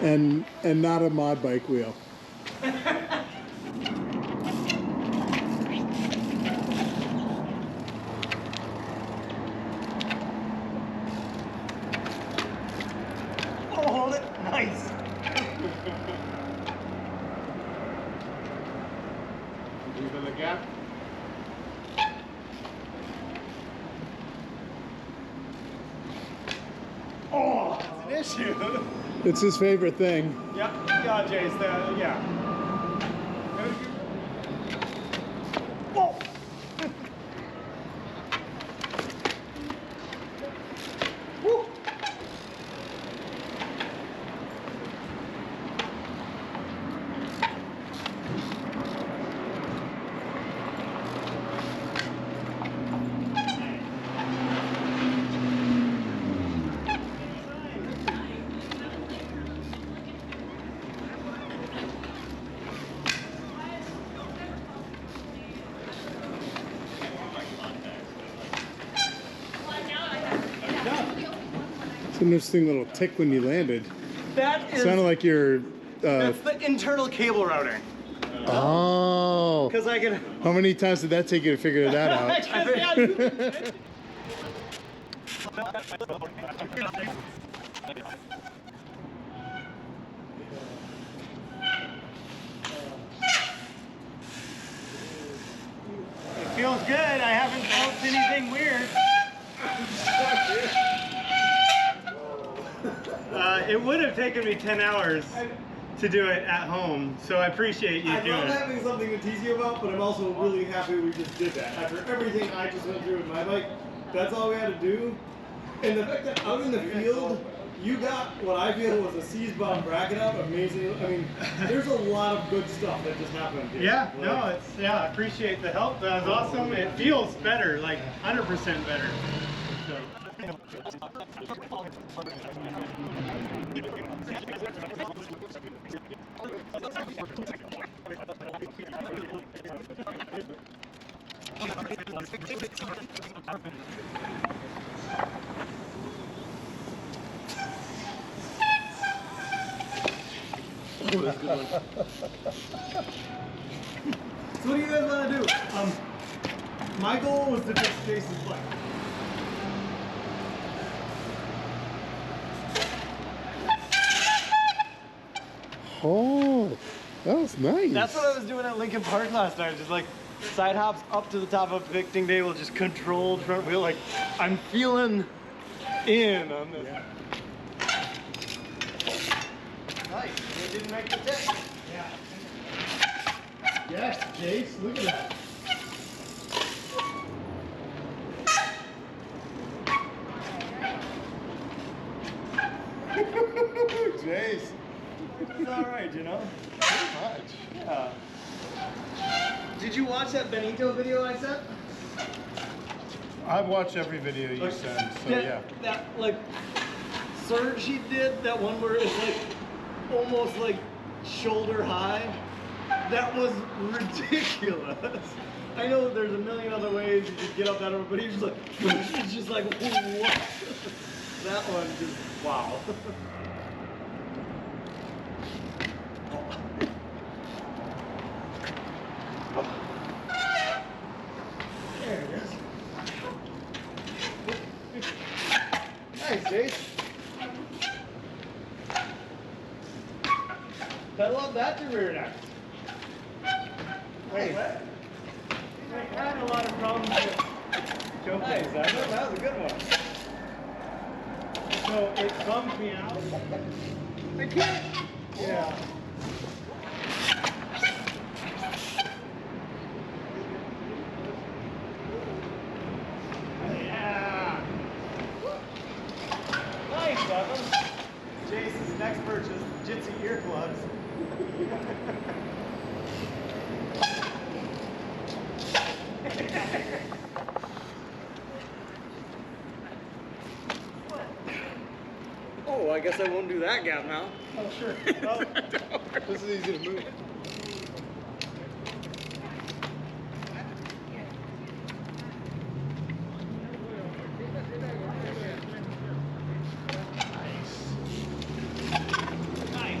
and not a mod bike wheel. Oh, hold it. Nice. Leave in the gap. Oh, that's an issue. It's his favorite thing. Yeah, Jace, yeah. Whoa! Woo! It's an interesting little tick when you landed. That is. Sounded like you're. That's the internal cable routing. Oh. Because I can. How many times did that take you to figure that out? It feels good. I haven't felt anything weird. It would have taken me 10 hours to do it at home, so I appreciate you doing I love it. having something to tease you about, but I'm also really happy we just did that. After everything I just went through with my bike, that's all we had to do. And the fact that out in the field, you got what I feel was a seas-bound bracket out, amazing. I mean, there's a lot of good stuff that just happened here. Yeah, no, it's, yeah, I appreciate the help. That was awesome. It feels better, like 100% better. So what do you guys want to do? My goal was to fix Jason's bike. Oh, that was nice. That's what I was doing at Lincoln Park last night. Just like side hops up to the top of victing table, just controlled front wheel. Like I'm feeling in on this. Yeah. Nice. They didn't make the test. Yeah. Yes, Jace, look at that. Jace. It's all right, you know. Pretty much. Yeah. Did you watch that Benito video I sent? I've watched every video you send, so yeah. That like surge he did, that one where it's like almost like shoulder high. That was ridiculous. I know there's a million other ways you could get up that, but he's just like, he's just like, what? That one just, wow. There it is. Nice, Jace. Pedal up that to rear next. Wait. I had a lot of problems with choking. Nice, that was a good one. So it bummed me out. I can't. Yeah. Yeah. Nice, Evan. Jace's next purchase, Jitsi earplugs. Oh, I guess I won't do that gap now. Oh, sure. Oh. This is easy to move. Nice.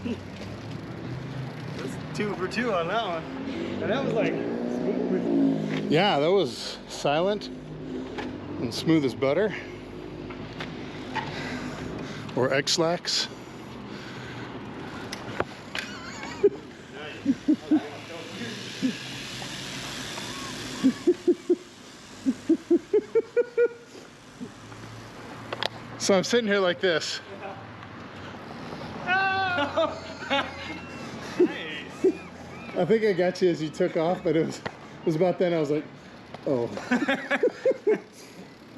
That's 2 for 2 on that one. And that was like smooth. Yeah, that was silent and smooth as butter. Or X-Lax. So I'm sitting here like this. Nice. I think I got you as you took off, but it was about then I was like, oh.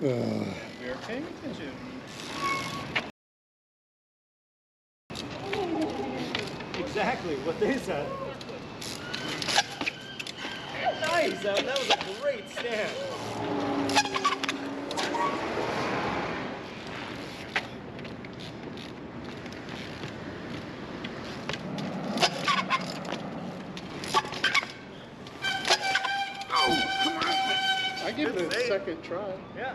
We are paying attention. Exactly what they said. Nice, that was a great stand. I give it a second try. Yeah.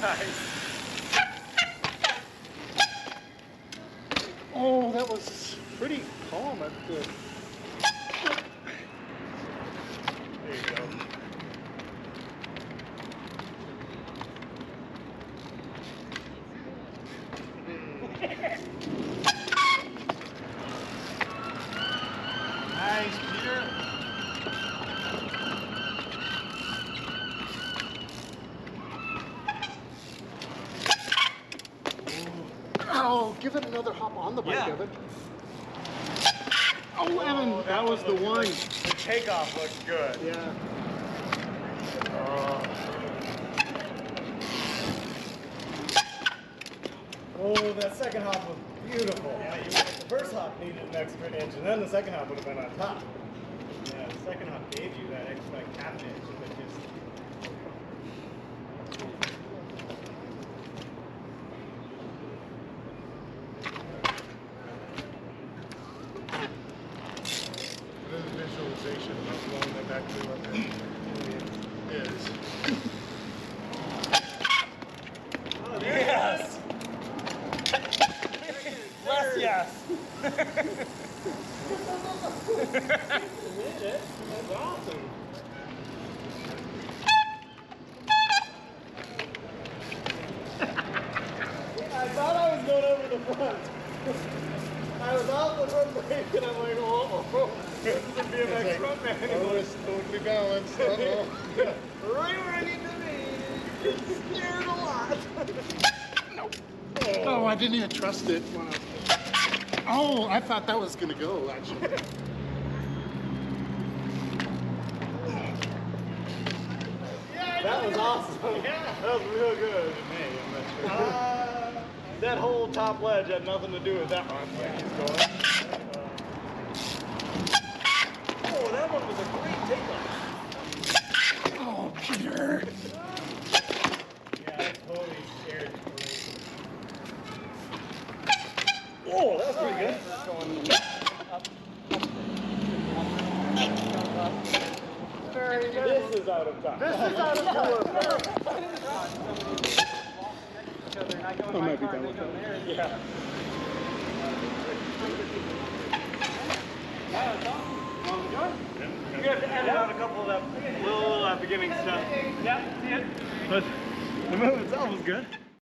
Nice. Oh, that was pretty calm at the... There you go. Nice, Peter. Oh, give it another hop on the bike, Yeah. Evan. Oh, Evan, that was the one. The takeoff looks good. Yeah. Oh, that second hop was beautiful. Yeah, the first hop needed an extra inch, and then the second hop would have been on top. Yeah, the second hop gave you that extra like half an inch, but just. What is the visualization of blowing that back to what it is? Yes! Less yes! That's awesome. I thought I was going over the front. I was off the front brake and I'm like, oh, this is a BMX front man. Oh, it's totally balanced. Uh-oh. Right where I need to be. Scared a lot. Oh, I didn't even trust it. When oh, I thought that was going to go, actually. That was awesome. Yeah. That was real good. That whole top ledge had nothing to do with that one. Where he's going. Oh, that one was a great takeoff. Oh, Peter. Yeah, I totally scared. Oh, that's pretty good. That's going up. Very good. This is out of time. This is out of time. I might be done with that. Yeah. You have to edit out a couple of that little beginning stuff. Yeah, see it. But the move itself was good.